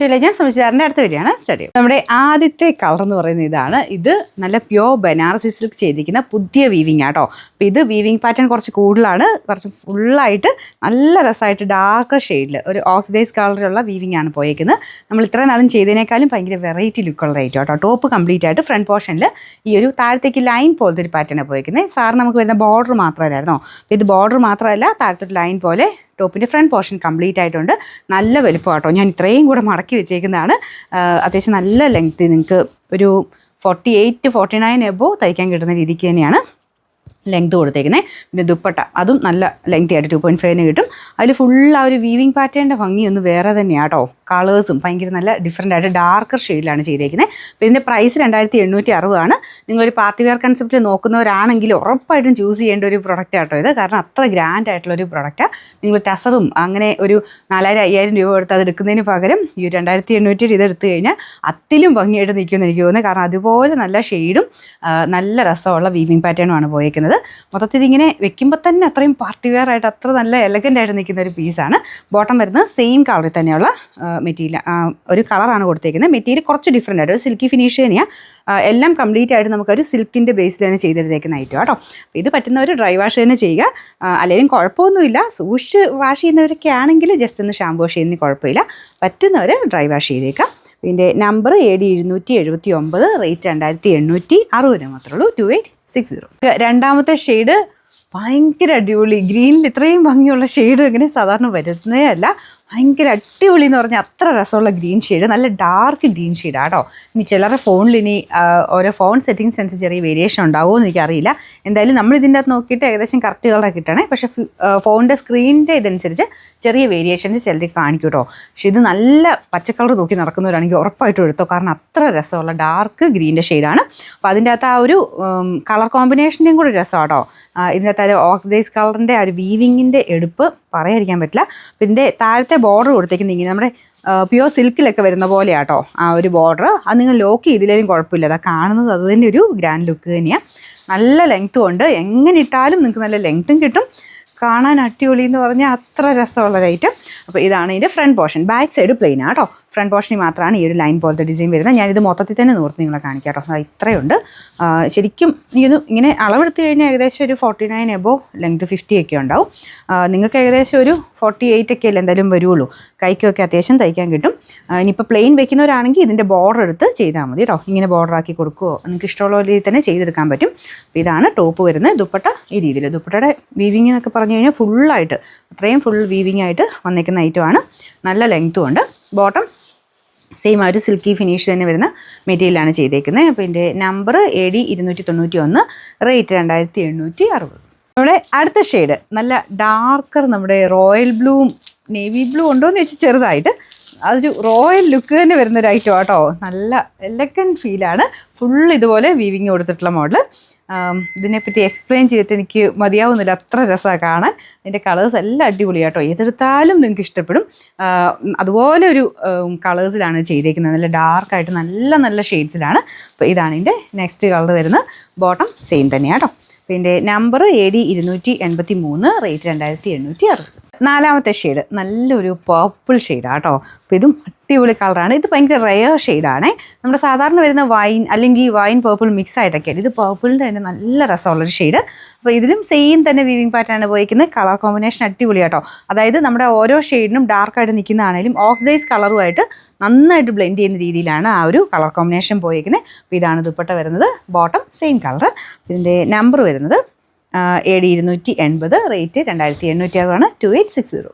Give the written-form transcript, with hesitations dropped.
ഞാൻ സംശയിച്ചാറിൻ്റെ അടുത്ത വരികയാണ് സ്റ്റഡി. നമ്മുടെ ആദ്യത്തെ കളർ എന്ന് പറയുന്നത് ഇതാണ്. ഇത് നല്ല പ്യോർ ബനാറസി സിൽക്ക് ചെയ്തിരിക്കുന്ന പുതിയ വീവിങ് ആട്ടോ. അപ്പോൾ ഇത് വീവിങ് പാറ്റേൺ കുറച്ച് കൂടുതലാണ്, കുറച്ച് ഫുള്ളായിട്ട് നല്ല രസമായിട്ട് ഡാർക്ക് ഷെയ്ഡിൽ ഒരു ഓക്സിഡൈസ് കളറിലുള്ള വീവിങ് ആണ് പോയേക്കുന്നത്. നമ്മൾ ഇത്രയും നാളും ചെയ്തതിനേക്കാളും ഭയങ്കര വെറൈറ്റി ലുക്കുള്ള റേറ്റ് കേട്ടോ. ടോപ്പ് കംപ്ലീറ്റ് ആയിട്ട് ഫ്രണ്ട് പോർഷനിൽ ഈ ഒരു താഴത്തേക്ക് ലൈൻ പോലത്തെ ഒരു പാറ്റേൺ പോയിരിക്കുന്നത്. സാർ നമുക്ക് വരുന്ന ബോർഡർ മാത്രമല്ലായിരുന്നോ? അപ്പോൾ ഇത് ബോർഡർ മാത്രമല്ല, താഴത്തൊരു ലൈൻ പോലെ ടോപ്പിൻ്റെ ഫ്രണ്ട് പോർഷൻ കംപ്ലീറ്റ് ആയിട്ടുണ്ട്. നല്ല വലുപ്പം കേട്ടോ. ഞാൻ ഇത്രയും കൂടെ മടക്കി വെച്ചേക്കുന്നതാണ്. അത്യാവശ്യം നല്ല ലെങ്ത്ത്, നിങ്ങൾക്ക് ഒരു 48 to 49 എബോവ് തയ്ക്കാൻ കിട്ടുന്ന രീതിക്ക് തന്നെയാണ് ലെങ്ത് കൊടുത്തേക്കുന്നത്. പിന്നെ ദുപ്പട്ട അതും നല്ല ലെങ്തി ആയിട്ട് 2.5 കിട്ടും. അതിൽ ഫുൾ ആ ഒരു വീവിങ് പാറ്റേണിൻ്റെ ഭംഗി ഒന്ന് വേറെ തന്നെയാണ് കേട്ടോ. കളേഴ്സും ഭയങ്കര നല്ല ഡിഫറെൻ്റ് ആയിട്ട് ഡാർക്കർ ഷെയ്ഡിലാണ് ചെയ്തേക്കുന്നത്. അപ്പോൾ ഇതിൻ്റെ പ്രൈസ് 2760 ആണ്. നിങ്ങളൊരു പാർട്ടി വെയർ കൺസെപ്റ്റ് നോക്കുന്നവരാണെങ്കിൽ ഉറപ്പായിട്ടും ചൂസ് ചെയ്യേണ്ട ഒരു പ്രൊഡക്റ്റ് ആട്ടോ ഇത്. കാരണം അത്ര ഗ്രാൻഡ് ആയിട്ടുള്ളൊരു പ്രൊഡക്റ്റാണ്. നിങ്ങൾ ടസറും അങ്ങനെ ഒരു 4000-5000 രൂപ കൊടുത്ത് അത് എടുക്കുന്നതിന് പകരം ഈ 2800 ഇതെടുത്തു കഴിഞ്ഞാൽ അത്തിലും ഭംഗിയായിട്ട് നിൽക്കുമെന്ന് എനിക്ക് തോന്നുന്നത്. കാരണം അതുപോലെ നല്ല ഷെയ്ഡും നല്ല രസമുള്ള വീവിങ് പാറ്റേണുമാണ് പോയേക്കുന്നത്. മൊത്തത്തിൽ ഇതിങ്ങനെ വെക്കുമ്പോൾ തന്നെ അത്രയും പാർട്ടി വെയർ ആയിട്ട് അത്ര നല്ല എലഗൻ്റ് ആയിട്ട് നിൽക്കുന്ന ഒരു പീസാണ്. ബോട്ടം വരുന്നത് സെയിം കളറിൽ തന്നെയുള്ള മെറ്റീരിയൽ, ഒരു കളറാണ് കൊടുത്തേക്കുന്നത്. മെറ്റീരിയൽ കുറച്ച് ഡിഫറെൻ്റ് ആയിട്ട് ഒരു സിൽക്കി ഫിനിഷ് തന്നെയാണ്. എല്ലാം കംപ്ലീറ്റ് ആയിട്ട് നമുക്കൊരു സിൽക്കിൻ്റെ ബേസിൽ തന്നെ ചെയ്തെടുത്തേക്കുന്ന ഐറ്റം കേട്ടോ. അപ്പോൾ ഇത് പറ്റുന്നവർ ഡ്രൈ വാഷ് തന്നെ ചെയ്യുക. അല്ലെങ്കിൽ കുഴപ്പമൊന്നുമില്ല. സൂക്ഷിച്ച് വാഷ് ചെയ്യുന്നവരൊക്കെ ആണെങ്കിൽ ജസ്റ്റ് ഒന്ന് ഷാമ്പൂ വാഷ് ചെയ്യുന്നതിന് കുഴപ്പമില്ല. പറ്റുന്നവർ ഡ്രൈ വാഷ് ചെയ്തേക്കാം. ഇതിൻ്റെ നമ്പർ AD 279, റേറ്റ് 2860 മാത്രമേ ഉള്ളൂ. 2860. രണ്ടാമത്തെ ഷെയ്ഡ് ഭയങ്കര അടിപൊളി. ഗ്രീനിൽ ഇത്രയും ഭംഗിയുള്ള ഷെയ്ഡ് ഇങ്ങനെ സാധാരണ വരുന്നതേ അല്ല. ഭയങ്കര അടിപൊളി എന്ന് പറഞ്ഞാൽ അത്ര രസമുള്ള ഗ്രീൻ ഷെയ്ഡ്, നല്ല ഡാർക്ക് ഗ്രീൻ ഷെയ്ഡാണ് കേട്ടോ. ഇനി ചിലരുടെ ഫോണിൽ ഇനി ഓരോ ഫോൺ സെറ്റിങ്സ് അനുസരിച്ച് ചെറിയ വേരിയേഷൻ ഉണ്ടാവുമോ എന്ന് എനിക്കറിയില്ല. എന്തായാലും നമ്മൾ ഇതിൻ്റെ അകത്ത് നോക്കിയിട്ട് ഏകദേശം കറക്റ്റ് കളറൊക്കെ കിട്ടണേ. പക്ഷേ ഫോണിൻ്റെ സ്ക്രീനിൻ്റെ ഇതനുസരിച്ച് ചെറിയ വേരിയേഷൻസ് ചിലർ കാണിക്കും കേട്ടോ. പക്ഷെ ഇത് നല്ല പച്ചക്കളർ നോക്കി നടക്കുന്നവരാണെങ്കിൽ ഉറപ്പായിട്ടും എടുത്തോ. കാരണം അത്ര രസമുള്ള ഡാർക്ക് ഗ്രീൻ്റെ ഷെയ്ഡാണ്. അപ്പോൾ അതിൻ്റെ അകത്ത് ആ ഒരു കളർ കോമ്പിനേഷൻ്റെയും കൂടി രസമാണ് കേട്ടോ. ഇതിനകത്ത് ആ ഓക്സിഡൈസ് കളറിൻ്റെ ആ ഒരു വീവിങ്ങിൻ്റെ എടുപ്പ് പറയാതിരിക്കാൻ പറ്റില്ല. അപ്പോൾ ഇതിൻ്റെ താഴത്തെ ബോർഡർ കൊടുത്തേക്കുന്നത് ഇങ്ങനെ നമ്മുടെ പ്യുവർ സിൽക്കിലൊക്കെ വരുന്ന പോലെയാട്ടോ ആ ഒരു ബോർഡർ. അത് നിങ്ങൾ ലോക്ക് ചെയ്തില്ലെങ്കിലും കുഴപ്പമില്ല. അതാ കാണുന്നത് അത് തന്നെ ഒരു ഗ്രാൻഡ് ലുക്ക് തന്നെയാണ്. നല്ല ലെങ്ത്തും ഉണ്ട്. എങ്ങനെ ഇട്ടാലും നിങ്ങൾക്ക് നല്ല ലെങ്ത്തും കിട്ടും. കാണാൻ അടിപൊളി എന്ന് പറഞ്ഞാൽ അത്ര രസമുള്ള ഐറ്റം. അപ്പോൾ ഇതാണ് ഇതിൻ്റെ front portion. Back side plain ആട്ടോ. ഫ്രണ്ട് പോർഷനിൽ മാത്രമാണ് ഈ ഒരു ലൈൻ പോലത്തെ ഡിസൈൻ വരുന്നത്. ഞാനിത് മൊത്തത്തിൽ തന്നെ നോർത്ത് നിങ്ങളെ കാണിക്കാം കേട്ടോ. ഇത്രയുണ്ട്. ശരിക്കും ഇങ്ങനെ അളവെടുത്ത് കഴിഞ്ഞാൽ ഏകദേശം ഒരു 49 എബോവ്, ലെങ്ത് 50 ഒക്കെ ഉണ്ടാവും. നിങ്ങൾക്ക് ഏകദേശം ഒരു 48 ഒക്കെ അല്ലേ എന്തായാലും വരുള്ളൂ. കൈക്കൊക്കെ അത്യാവശ്യം തയ്ക്കാൻ കിട്ടും. ഇനിയിപ്പോൾ പ്ലെയിൻ വെക്കുന്നവരാണെങ്കിൽ ഇതിൻ്റെ ബോർഡർ എടുത്ത് ചെയ്താൽ മതി കേട്ടോ. ഇങ്ങനെ ബോർഡർ ആക്കി കൊടുക്കുകയോ നിങ്ങൾക്ക് ഇഷ്ടമുള്ള രീതിയിൽ തന്നെ ചെയ്തെടുക്കാൻ പറ്റും. അപ്പോൾ ഇതാണ് ടോപ്പ് വരുന്നത്. ദുപ്പട്ട ഈ രീതിയിൽ. ദുപ്പട്ടയുടെ വീവിങ് എന്നൊക്കെ പറഞ്ഞു കഴിഞ്ഞാൽ ഫുള്ളായിട്ട് അത്രയും ഫുൾ വീവിങ് ആയിട്ട് വന്നിരിക്കുന്ന ഐറ്റമാണ്. നല്ല ലെങ്ത്തും ഉണ്ട്. ബോട്ടം സെയിം ആ ഒരു സിൽക്കി ഫിനിഷ് തന്നെ വരുന്ന മെറ്റീരിയലാണ് ചെയ്തേക്കുന്നത്. അപ്പോൾ ഇതിൻ്റെ നമ്പർ AD 291, റേറ്റ് 2860. നമ്മുടെ അടുത്ത ഷെയ്ഡ് നല്ല ഡാർക്കർ, നമ്മുടെ റോയൽ ബ്ലൂവും നേവി ബ്ലൂ ഉണ്ടോ എന്ന് വെച്ചാൽ ചെറുതായിട്ട് അതൊരു റോയൽ ലുക്ക് തന്നെ വരുന്നൊരു ഐറ്റം കേട്ടോ. നല്ല എലഗൻറ്റ് ഫീലാണ്. ഫുൾ ഇതുപോലെ വീവിങ് കൊടുത്തിട്ടുള്ള മോഡൽ. ഇതിനെപ്പറ്റി എക്സ്പ്ലെയിൻ ചെയ്തിട്ട് എനിക്ക് മതിയാവുന്നില്ല, അത്ര രസമാണ് കാണാൻ. അതിൻ്റെ കളേഴ്സ് എല്ലാം അടിപൊളിയാണ് കേട്ടോ. ഏതെടുത്താലും നിങ്ങൾക്ക് ഇഷ്ടപ്പെടും. അതുപോലെ ഒരു കളേഴ്സിലാണ് ചെയ്തേക്കുന്നത്. നല്ല ഡാർക്കായിട്ട് നല്ല നല്ല ഷെയ്ഡ്സിലാണ്. അപ്പോൾ ഇതാണ് ഇതിൻ്റെ നെക്സ്റ്റ് കളർ വരുന്നത്. ബോട്ടം സെയിം തന്നെയാണ് കേട്ടോ. അപ്പോൾ ഇതിൻ്റെ നമ്പർ AD 283, റേറ്റ് 2860. നാലാമത്തെ ഷെയ്ഡ് നല്ലൊരു പർപ്പിൾ ഷെയ്ഡാണ് കേട്ടോ. അപ്പോൾ ഇതും അടിപൊളി കളറാണ്. ഇത് ഭയങ്കര റെയർ ഷെയ്ഡാണേ. നമ്മുടെ സാധാരണ വരുന്ന വൈൻ അല്ലെങ്കിൽ വൈൻ പർപ്പിൾ മിക്സ് ആയിട്ടൊക്കെയാണ്. ഇത് പർപ്പിളിൻ്റെ തന്നെ നല്ല രസമുള്ളൊരു ഷെയ്ഡ്. അപ്പോൾ ഇതിലും സെയിം തന്നെ വീവിങ് പാറ്റേൺ പോയിരിക്കുന്നത്. കളർ കോമ്പിനേഷൻ അടിപൊളി കേട്ടോ. അതായത് നമ്മുടെ ഓരോ ഷെയ്ഡിനും ഡാർക്കായിട്ട് നിൽക്കുന്നതാണെങ്കിലും ഓക്സിഡൈസ് കളറുമായിട്ട് നന്നായിട്ട് ബ്ലെൻഡ് ചെയ്യുന്ന രീതിയിലാണ് ആ ഒരു കളർ കോമ്പിനേഷൻ പോയിരിക്കുന്നത്. അപ്പോൾ ഇതാണ് ദുപ്പട്ട വരുന്നത്. Bottom same colour. ഇതിൻ്റെ നമ്പർ വരുന്നത് AD 280, റേറ്റ് 2860 ആണ്. 2860.